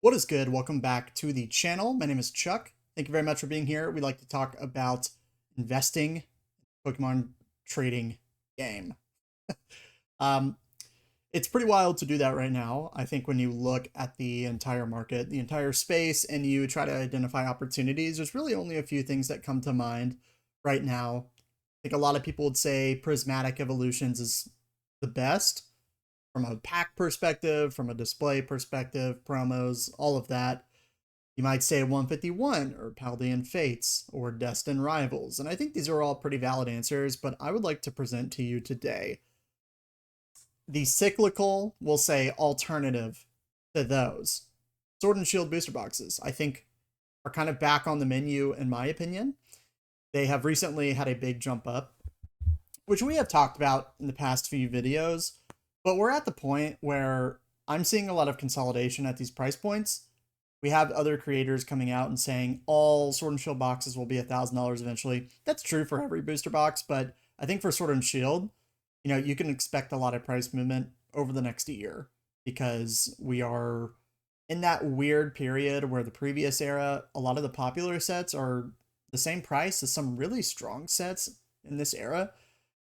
What is good? Welcome back to the channel. My name is Chuck. Thank you very much for being here. We like to talk about investing, Pokemon trading game. um, it's pretty wild to do that right now. I think when you look at the entire market, the entire space, and you try to identify opportunities, there's really only a few things that come to mind right now. I think a lot of people would say Prismatic Evolutions is the best from a pack perspective, from a display perspective, promos, all of that. You might say 151 or Paldean Fates or Destined Rivals. And I think these are all pretty valid answers, but I would like to present to you today the cyclical, we'll say, alternative to those. Sword and Shield booster boxes, I think, are kind of back on the menu, in my opinion. They have recently had a big jump up, which we have talked about in the past few videos. But we're at the point where I'm seeing a lot of consolidation at these price points. We have other creators coming out and saying all Sword and Shield boxes will be $1,000 eventually. That's true for every booster box, but I think for Sword and Shield, you can expect a lot of price movement over the next year because we are in that weird period where the previous era, a lot of the popular sets are the same price as some really strong sets in this era.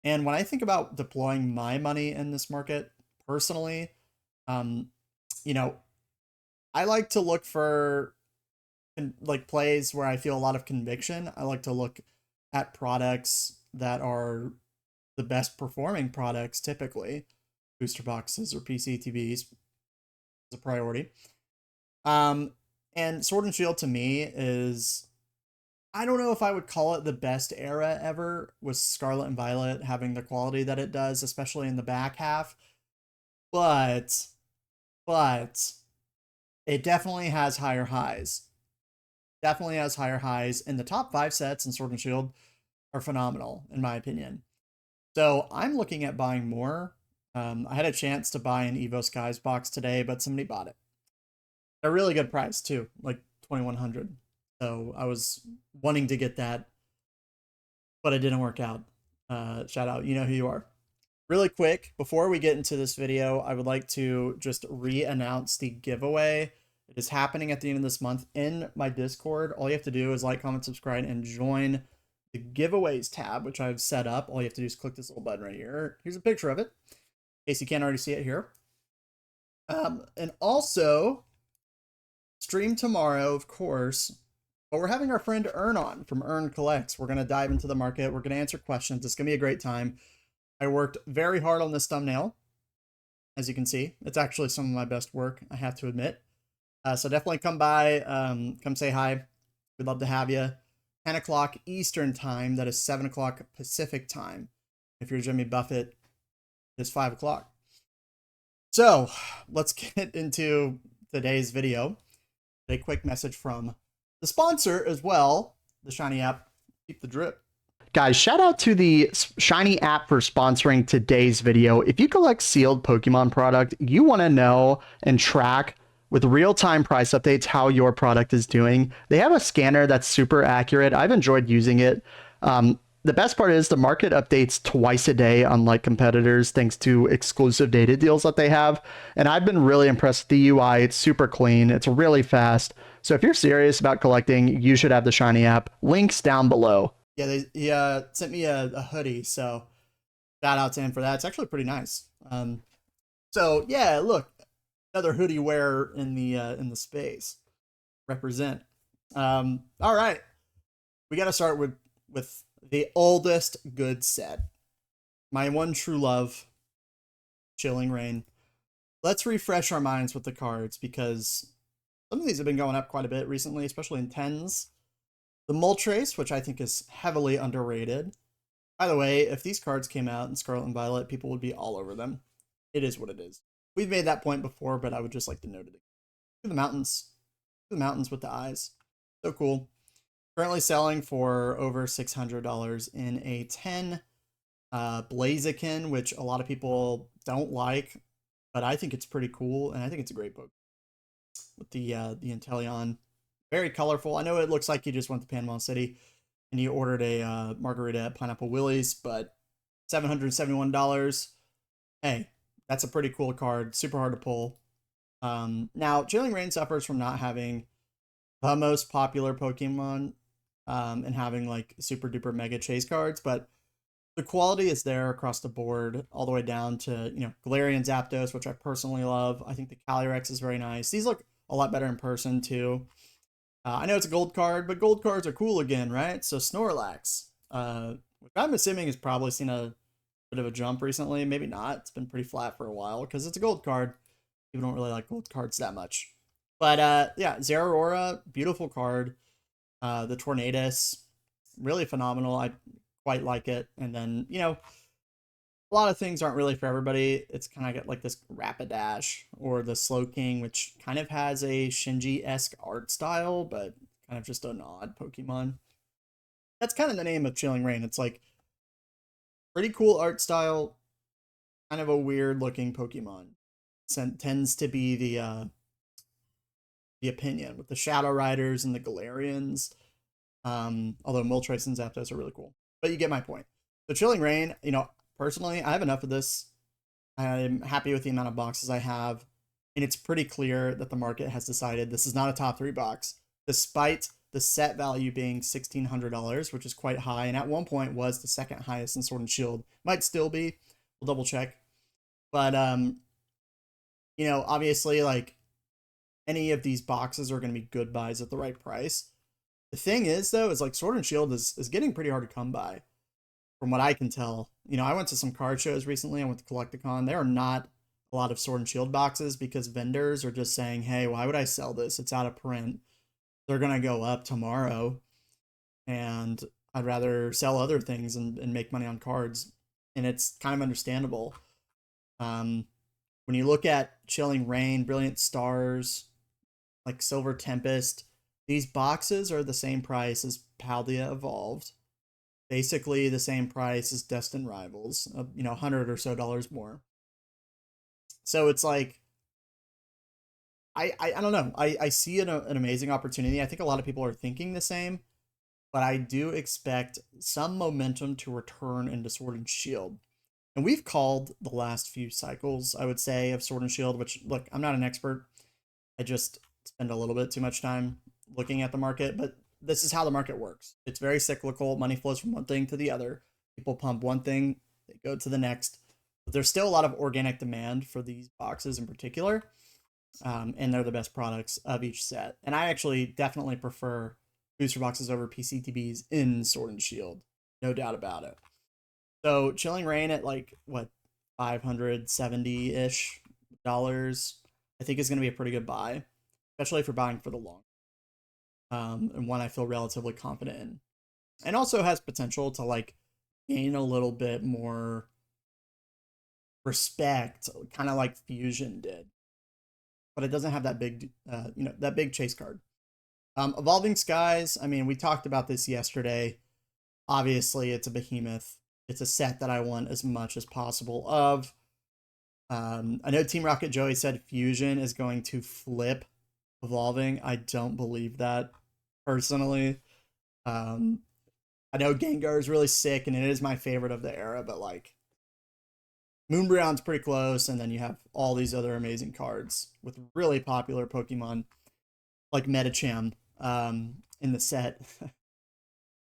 And when I think about deploying my money in this market personally, um, you know, I like to look for like plays where I feel a lot of conviction. I like to look at products that are the best performing products, typically booster boxes or PCTVs is a priority. And Sword and Shield to me is, I don't know if I would call it the best era ever with Scarlet and Violet having the quality that it does, especially in the back half. But it definitely has higher highs. Definitely has higher highs. And the top 5 sets in Sword and Shield are phenomenal, in my opinion. So I'm looking at buying more. I had a chance to buy an Evo Skies box today, but somebody bought it. At a really good price too, like 2,100. So I was wanting to get that, but it didn't work out. Shout out, you know who you are. Really quick, before we get into this video, I would like to just re-announce the giveaway. It is happening at the end of this month in my Discord. All you have to do is like, comment, subscribe, and join the giveaways tab, which I've set up. All you have to do is click this little button right here. Here's a picture of it, in case you can't already see it here. And also, stream tomorrow, of course. But we're having our friend Earn on from Earn Collects. We're going to dive into the market. We're going to answer questions. It's going to be a great time. I worked very hard on this thumbnail, as you can see. It's actually some of my best work, I have to admit. So definitely come by, come say hi. We'd love to have you. 10 o'clock Eastern time, that is 7 o'clock Pacific time. If you're Jimmy Buffett, it's 5 o'clock. So let's get into today's video. A quick message from the sponsor as well, the Shiny app. Keep the drip. Guys, shout out to the Shiny app for sponsoring today's video. If you collect sealed Pokemon product, you want to know and track with real-time price updates how your product is doing. They have a scanner that's super accurate. I've enjoyed using it. The best part is the market updates twice a day, unlike competitors, thanks to exclusive data deals that they have. And I've been really impressed with the UI. It's super clean. It's really fast. So if you're serious about collecting, you should have the Shiny app. Links down below. Yeah, he sent me a hoodie, so shout out to him for that. It's actually pretty nice. So yeah, look, another hoodie wearer in the space. Represent. All right, we got to start with the oldest good set. My one true love, Chilling Reign. Let's refresh our minds with the cards because some of these have been going up quite a bit recently, especially in 10s. The Moltres, which I think is heavily underrated. By the way, if these cards came out in Scarlet and Violet, people would be all over them. It is what it is. We've made that point before, but I would just like to note it again. To the mountains. To the mountains with the eyes. So cool. Currently selling for over $600 in a 10. Blaziken, which a lot of people don't like, but I think it's pretty cool, and I think it's a great book. With the Inteleon. Very colorful. I know it looks like you just went to Panama City and you ordered a margarita at Pineapple Willie's, but $771. Hey, that's a pretty cool card. Super hard to pull. Now, Chilling Reign suffers from not having the most popular Pokemon and having like super duper mega chase cards, but the quality is there across the board, all the way down to, Galarian Zapdos, which I personally love. I think the Calyrex is very nice. These look a lot better in person too. I know it's a gold card, but gold cards are cool again, right? So Snorlax, which I'm assuming has probably seen a bit of a jump recently. Maybe not. It's been pretty flat for a while because it's a gold card. People don't really like gold cards that much. But yeah, Zeraora, beautiful card. The Tornadus, really phenomenal. I quite like it. And then, a lot of things aren't really for everybody. It's kind of got like this Rapidash or the Slowking, which kind of has a Shinji-esque art style, but kind of just an odd Pokemon. That's kind of the name of Chilling Reign. It's like pretty cool art style, kind of a weird looking Pokemon. Tends to be the opinion with the Shadow Riders and the Galarians. Although Moltres and Zapdos are really cool. But you get my point. So Chilling Reign, personally, I have enough of this. I'm happy with the amount of boxes I have. And it's pretty clear that the market has decided this is not a top 3 box, despite the set value being $1,600, which is quite high. And at one point was the second highest in Sword and Shield. Might still be. We'll double check. But, obviously, like, any of these boxes are going to be good buys at the right price. The thing is, though, is like Sword and Shield is getting pretty hard to come by, from what I can tell. I went to some card shows recently. I went to Collecticon. There are not a lot of Sword and Shield boxes because vendors are just saying, hey, why would I sell this? It's out of print. They're going to go up tomorrow. And I'd rather sell other things and make money on cards. And it's kind of understandable. When you look at Chilling Reign, Brilliant Stars, like Silver Tempest, these boxes are the same price as Paldea Evolved. Basically the same price as Destined Rivals, $100 or so more. So it's like, I don't know. I see an amazing opportunity. I think a lot of people are thinking the same, but I do expect some momentum to return into Sword and Shield. And we've called the last few cycles, I would say, of Sword and Shield, which, look, I'm not an expert. I just spend a little bit too much time looking at the market, but this is how the market works. It's very cyclical. Money flows from one thing to the other. People pump one thing, they go to the next. But there's still a lot of organic demand for these boxes in particular, and they're the best products of each set. And I actually definitely prefer booster boxes over PCTBs in Sword and Shield, no doubt about it. So Chilling Reign at like what, $570-ish, I think is going to be a pretty good buy, especially if you're buying for the long. And one I feel relatively confident in, and also has potential to like gain a little bit more respect, kind of like Fusion did, but it doesn't have that big, that big chase card. Evolving Skies. I mean, we talked about this yesterday. Obviously, it's a behemoth. It's a set that I want as much as possible of. I know Team Rocket Joey said Fusion is going to flip Evolving. I don't believe that personally. I know Gengar is really sick and it is my favorite of the era, but like Moonbreon's pretty close, and then you have all these other amazing cards with really popular Pokemon like Medicham in the set.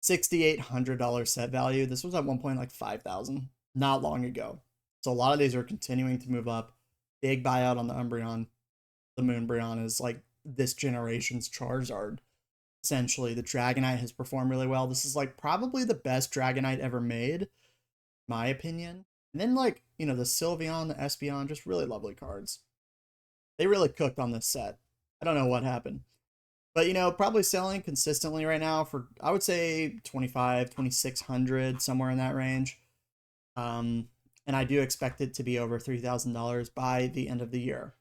$6,800 set value. This was at one point like 5,000 not long ago. So a lot of these are continuing to move up. Big buyout on the Umbreon. The Moonbreon is like this generation's Charizard. Essentially, the Dragonite has performed really well. This is like probably the best Dragonite ever made, my opinion. And then like, the Sylveon, the Espeon, just really lovely cards. They really cooked on this set. I don't know what happened. But probably selling consistently right now for, I would say, 25, 2,600, somewhere in that range. And I do expect it to be over $3,000 by the end of the year.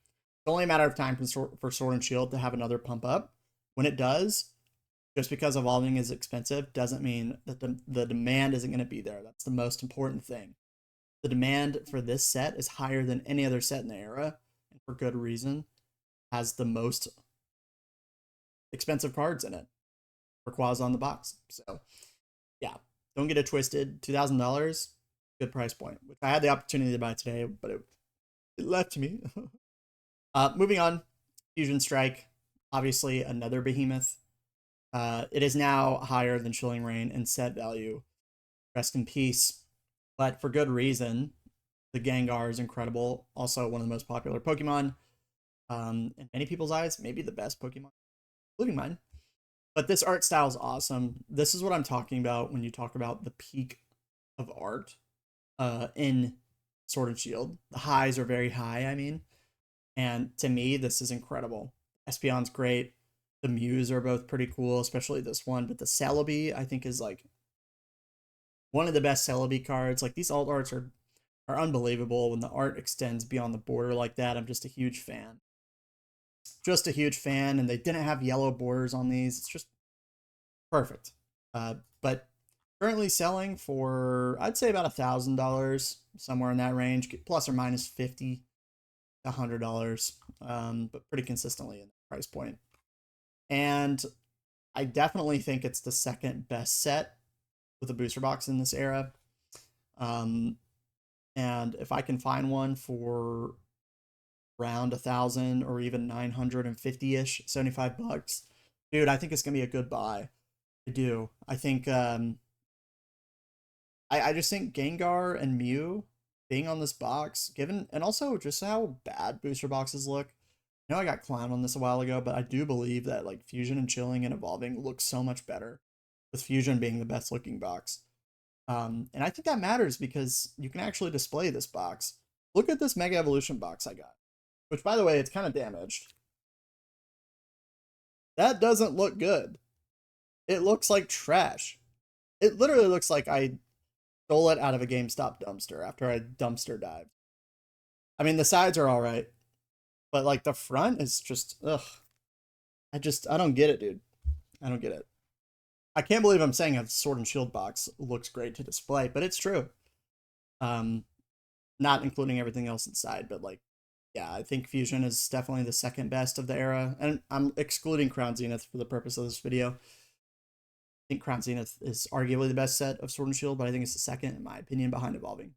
It's only a matter of time for Sword and Shield to have another pump up. When it does, just because evolving is expensive doesn't mean that the demand isn't going to be there. That's the most important thing. The demand for this set is higher than any other set in the era, and for good reason. Has the most expensive cards in it. Rayquaza on the box. So, yeah, don't get it twisted. $2,000, good price point. Which I had the opportunity to buy today, but it left me. Moving on. Fusion Strike, obviously another behemoth. It is now higher than Chilling Reign in set value. Rest in peace. But for good reason. The Gengar is incredible. Also one of the most popular Pokemon. In many people's eyes, maybe the best Pokemon, including mine. But this art style is awesome. This is what I'm talking about when you talk about the peak of art in Sword and Shield. The highs are very high, I mean. And to me, this is incredible. Espeon's great. The Mews are both pretty cool, especially this one. But the Celebi, I think, is like one of the best Celebi cards. Like these alt arts are unbelievable. When the art extends beyond the border like that, I'm just a huge fan. Just a huge fan, and they didn't have yellow borders on these. It's just perfect. But currently selling for, I'd say about $1,000, somewhere in that range, plus or minus 50 to $100, but pretty consistently in the price point. And I definitely think it's the second best set with a booster box in this era. And if I can find one for around 1,000 or even 950-ish, $75, dude, I think it's gonna be a good buy. I do. I think I just think Gengar and Mew being on this box, given, and also just how bad booster boxes look. I know I got clowned on this a while ago, but I do believe that like Fusion and Chilling and Evolving look so much better, with Fusion being the best looking box. And I think that matters because you can actually display this box. Look at this Mega Evolution box I got, which by the way, it's kind of damaged. That doesn't look good. It looks like trash. It literally looks like I stole it out of a GameStop dumpster after I dumpster dived. I mean, the sides are all right, but like the front is just, ugh. I don't get it, dude. I don't get it. I can't believe I'm saying a Sword and Shield box looks great to display, but it's true. Not including everything else inside, but like, yeah, I think Fusion is definitely the second best of the era, and I'm excluding Crown Zenith for the purpose of this video. I think Crown Zenith is arguably the best set of Sword and Shield, but I think it's the second, in my opinion, behind Evolving.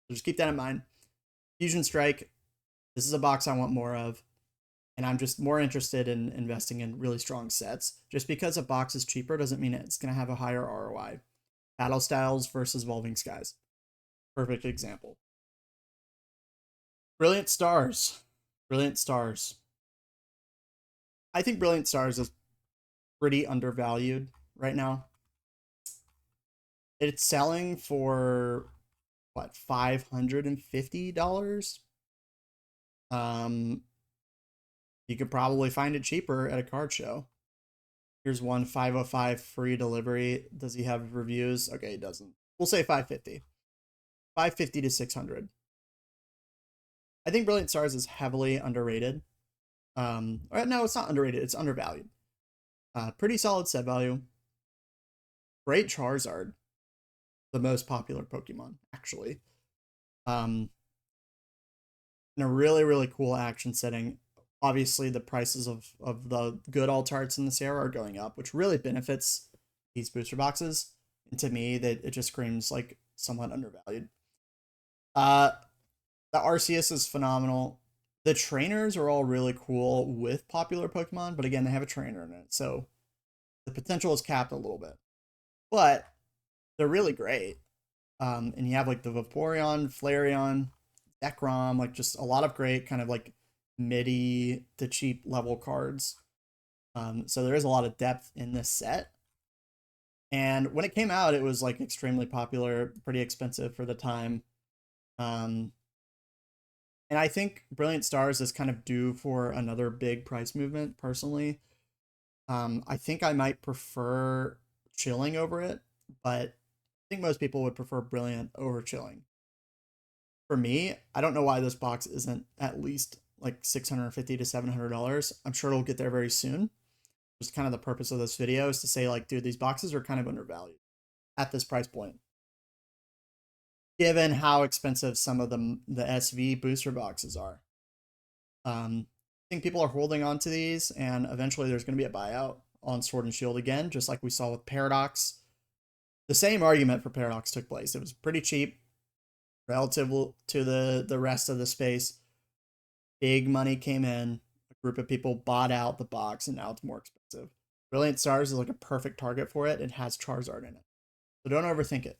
So just keep that in mind. Fusion Strike, this is a box I want more of, and I'm just more interested in investing in really strong sets. Just because a box is cheaper doesn't mean it's going to have a higher ROI. Battle Styles versus Evolving Skies. Perfect example. Brilliant Stars. Brilliant Stars. I think Brilliant Stars is pretty undervalued right now. It's selling for what, $550? You could probably find it cheaper at a card show. Here's one 505 free delivery. Does he have reviews? Okay, he doesn't. We'll say 550. 550 to 600. I think Brilliant Stars is heavily underrated. No, it's not underrated. It's undervalued. Pretty solid set value. Great Charizard. The most popular Pokemon, actually. In a really, really cool action setting. Obviously, the prices of the good alt arts in this era are going up, which really benefits these booster boxes. And to me, that it just screams like somewhat undervalued. The Arceus is phenomenal. The trainers are all really cool with popular Pokemon, but again, they have a trainer in it, so the potential is capped a little bit. But they're really great. And you have like the Vaporeon, Flareon, Zekrom, like just a lot of great kind of like midi to cheap level cards. So there is a lot of depth in this set. And when it came out, it was like extremely popular, pretty expensive for the time. And I think Brilliant Stars is kind of due for another big price movement, personally. I think I might prefer Chilling over it, but I think most people would prefer Brilliant over Chilling. For me, I don't know why this box isn't at least like $650 to $700. I'm sure it'll get there very soon. Just kind of the purpose of this video is to say like, dude, these boxes are kind of undervalued at this price point, given how expensive some of the SV booster boxes are. I think people are holding on to these, and eventually there's going to be a buyout on Sword and Shield again, just like we saw with Paradox. The same argument for Paradox took place. It was pretty cheap relative to the rest of the space. Big money came in, group of people bought out the box and now it's more expensive. Brilliant Stars is like a perfect target for it. It has Charizard in it. So don't overthink it.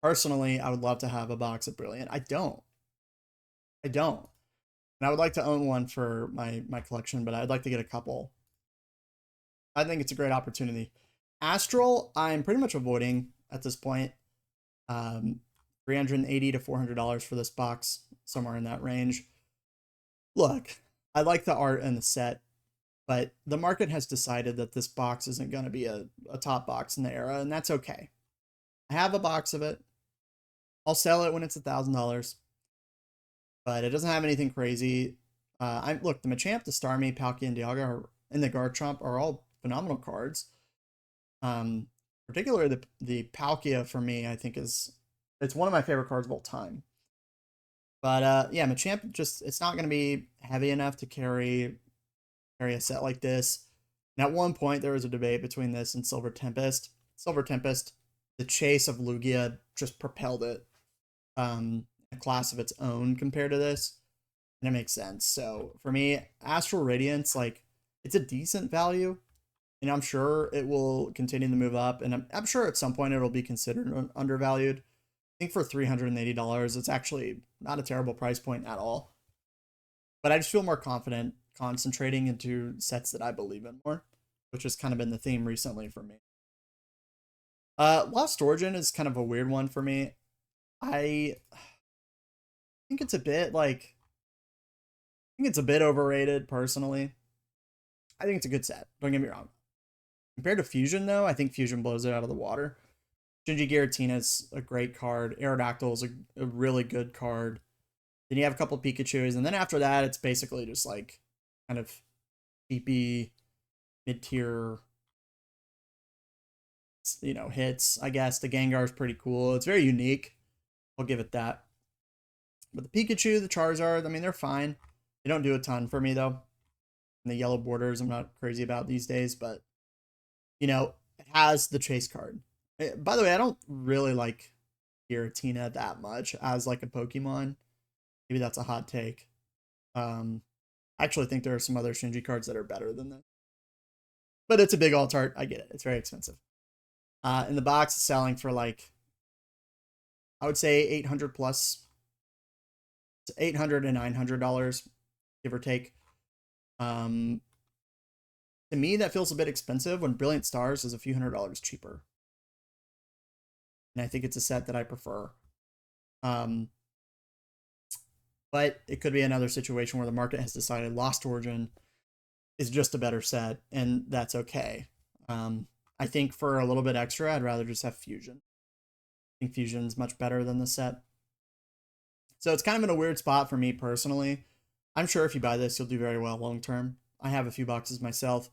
Personally, I would love to have a box of Brilliant. I don't. And I would like to own one for my collection, but I'd like to get a couple. I think it's a great opportunity. Astral, I'm pretty much avoiding at this point. $380 to $400 for this box, somewhere in that range. Look, I like the art and the set, but the market has decided that this box isn't going to be a top box in the era, and that's okay. I have a box of it. I'll sell it when it's $1,000, but it doesn't have anything crazy. Look, the Machamp, the Starmie, Palkia, and Dialga and the Garchomp are all phenomenal cards. Particularly the Palkia for me, I think it's one of my favorite cards of all time. But yeah, Machamp it's not going to be heavy enough to carry a set like this. And at one point, there was a debate between this and Silver Tempest. Silver Tempest, the chase of Lugia just propelled it a class of its own compared to this, and it makes sense. So for me, Astral Radiance, like, it's a decent value, and I'm sure it will continue to move up, and I'm sure at some point it'll be considered undervalued. I think for $380, it's actually not a terrible price point at all. But I just feel more confident concentrating into sets that I believe in more, which has kind of been the theme recently for me. Lost Origin is kind of a weird one for me. I think it's a bit overrated personally. I think it's a good set. Don't get me wrong. Compared to Fusion, though, I think Fusion blows it out of the water. Shinji Giratina is a great card. Aerodactyl is a really good card. Then you have a couple of Pikachus, and then after that, it's basically just like kind of cheapy, mid-tier, hits, I guess. The Gengar is pretty cool. It's very unique. I'll give it that. But the Pikachu, the Charizard, I mean, they're fine. They don't do a ton for me, though. And the yellow borders, I'm not crazy about these days, but, it has the chase card. By the way, I don't really like Giratina that much as like a Pokemon. Maybe that's a hot take. I actually think there are some other Shinji cards that are better than this. But it's a big alt art. I get it. It's very expensive. In the box, it's selling for like, I would say 800 plus. It's $800 and $900, give or take. To me, that feels a bit expensive when Brilliant Stars is a few $100s cheaper. And I think it's a set that I prefer. But it could be another situation where the market has decided Lost Origin is just a better set, and that's okay. I think for a little bit extra, I'd rather just have Fusion. I think Fusion's much better than the set. So it's kind of in a weird spot for me personally. I'm sure if you buy this, you'll do very well long term. I have a few boxes myself.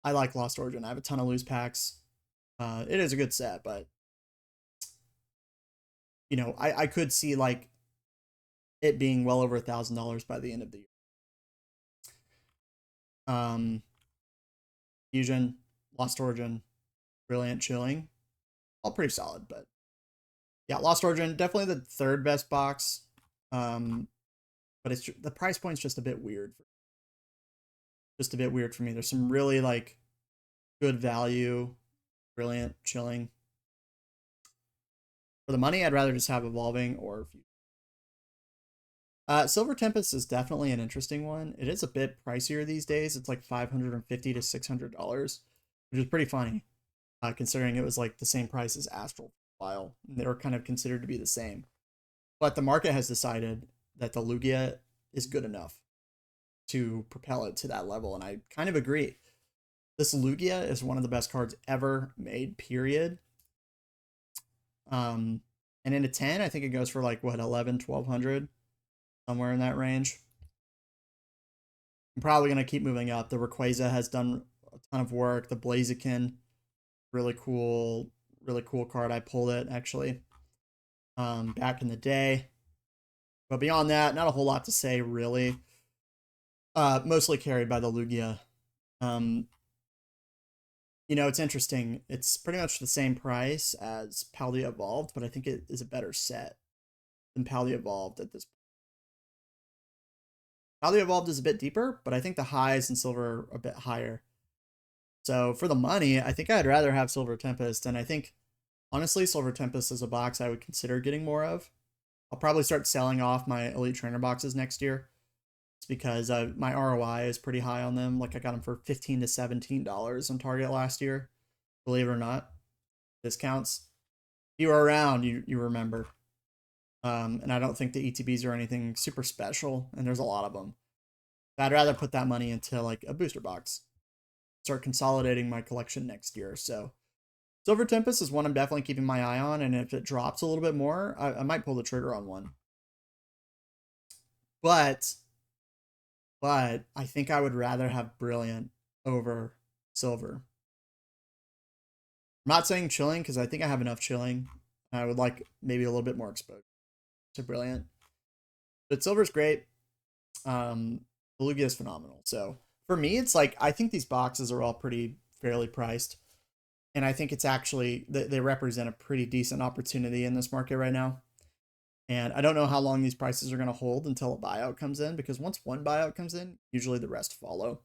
I like Lost Origin. I have a ton of loose packs. It is a good set, but I could see like it being well over $1,000 by the end of the year. Fusion, Lost Origin, Brilliant, Chilling, all pretty solid, but yeah, Lost Origin definitely the third best box. But it's the price point's just a bit weird. Just a bit weird for me. There's some really like good value, Brilliant, Chilling. For the money, I'd rather just have Evolving or Fusion. Silver Tempest is definitely an interesting one. It is a bit pricier these days. It's like $550 to $600, which is pretty funny, considering it was like the same price as Astral for a while. And they were kind of considered to be the same. But the market has decided that the Lugia is good enough to propel it to that level, and I kind of agree. This Lugia is one of the best cards ever made, period. And in a 10, I think it goes for like, what, 11, 1200? Somewhere in that range. I'm probably going to keep moving up. The Rayquaza has done a ton of work. The Blaziken, really cool card. I pulled it, actually, back in the day. But beyond that, not a whole lot to say, really. Mostly carried by the Lugia. It's interesting. It's pretty much the same price as Paldea Evolved, but I think it is a better set than Paldea Evolved at this point. Value Evolved is a bit deeper, but I think the highs in silver are a bit higher. So for the money, I think I'd rather have Silver Tempest, and I think, honestly, Silver Tempest is a box I would consider getting more of. I'll probably start selling off my Elite Trainer boxes next year. It's because my ROI is pretty high on them. Like I got them for $15 to $17 on Target last year. Believe it or not, discounts. If you were around, you remember. And I don't think the ETBs are anything super special, and there's a lot of them. But I'd rather put that money into like a booster box. Start consolidating my collection next year. So Silver Tempest is one I'm definitely keeping my eye on, and if it drops a little bit more, I might pull the trigger on one. But I think I would rather have Brilliant over Silver. I'm not saying Chilling because I think I have enough Chilling. I would like maybe a little bit more exposure to Brilliant. But Silver's great. Lugia is phenomenal. So for me, it's like I think these boxes are all pretty fairly priced. And I think it's actually, they represent a pretty decent opportunity in this market right now. And I don't know how long these prices are going to hold until a buyout comes in, because once one buyout comes in, usually the rest follow.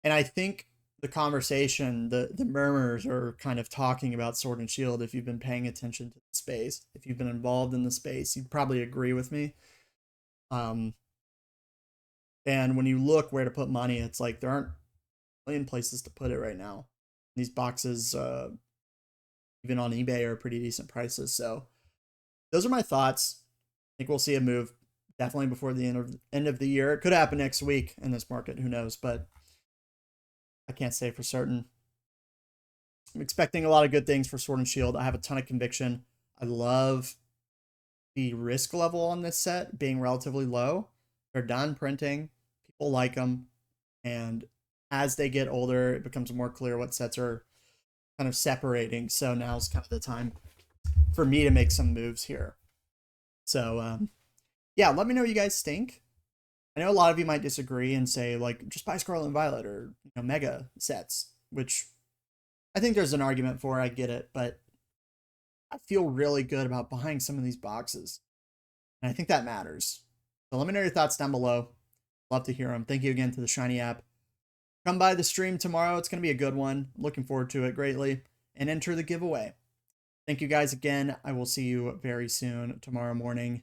And I think the conversation, the murmurs are kind of talking about Sword and Shield. If you've been paying attention to the space, if you've been involved in the space, you'd probably agree with me. And when you look where to put money, it's like there aren't a million places to put it right now. These boxes, even on eBay, are pretty decent prices. So those are my thoughts. I think we'll see a move definitely before the end of the year. It could happen next week in this market. Who knows? But I can't say for certain. I'm expecting a lot of good things for Sword and Shield. I have a ton of conviction. I love the risk level on this set being relatively low. They're done printing. People like them. And as they get older, it becomes more clear what sets are kind of separating. So now's kind of the time for me to make some moves here. So, yeah, let me know what you guys think. I know a lot of you might disagree and say, like, just buy Scarlet and Violet or, mega sets, which I think there's an argument for. I get it, but I feel really good about buying some of these boxes. And I think that matters. So let me know your thoughts down below. Love to hear them. Thank you again to the Shiny app. Come by the stream tomorrow. It's going to be a good one. Looking forward to it greatly. And enter the giveaway. Thank you guys again. I will see you very soon tomorrow morning.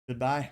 Goodbye.